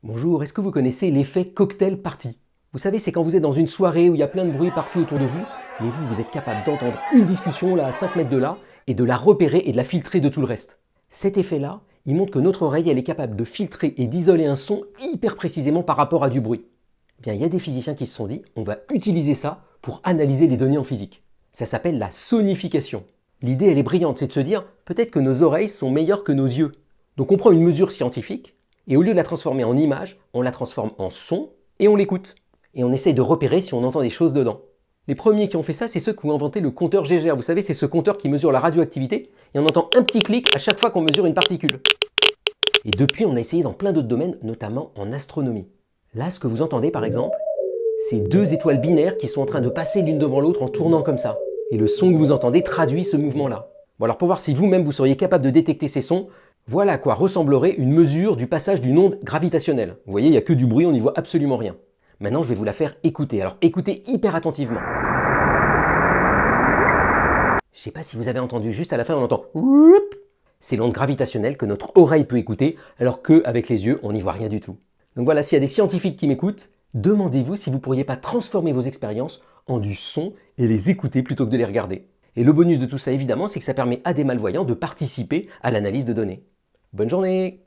Bonjour, est-ce que vous connaissez l'effet cocktail party? Vous savez, c'est quand vous êtes dans une soirée où il y a plein de bruit partout autour de vous, mais vous êtes capable d'entendre une discussion là à 5 mètres de là et de la repérer et de la filtrer de tout le reste. Cet effet-là, il montre que notre oreille, elle est capable de filtrer et d'isoler un son hyper précisément par rapport à du bruit. Eh bien, il y a des physiciens qui se sont dit, on va utiliser ça pour analyser les données en physique. Ça s'appelle la sonification. L'idée, elle est brillante, c'est de se dire, peut-être que nos oreilles sont meilleures que nos yeux. Donc on prend une mesure scientifique, et au lieu de la transformer en image, on la transforme en son et on l'écoute. Et on essaye de repérer si on entend des choses dedans. Les premiers qui ont fait ça, c'est ceux qui ont inventé le compteur Gégère. Vous savez, c'est ce compteur qui mesure la radioactivité et on entend un petit clic à chaque fois qu'on mesure une particule. Et depuis, on a essayé dans plein d'autres domaines, notamment en astronomie. Là, ce que vous entendez par exemple, c'est deux étoiles binaires qui sont en train de passer l'une devant l'autre en tournant comme ça. Et le son que vous entendez traduit ce mouvement-là. Bon alors pour voir si vous-même vous seriez capable de détecter ces sons, voilà à quoi ressemblerait une mesure du passage d'une onde gravitationnelle. Vous voyez, il n'y a que du bruit, on n'y voit absolument rien. Maintenant, je vais vous la faire écouter. Alors écoutez hyper attentivement. Je ne sais pas si vous avez entendu, juste à la fin on entend whoop. C'est l'onde gravitationnelle que notre oreille peut écouter, alors qu'avec les yeux, on n'y voit rien du tout. Donc voilà, s'il y a des scientifiques qui m'écoutent, demandez-vous si vous ne pourriez pas transformer vos expériences en du son et les écouter plutôt que de les regarder. Et le bonus de tout ça, évidemment, c'est que ça permet à des malvoyants de participer à l'analyse de données. Bonne journée!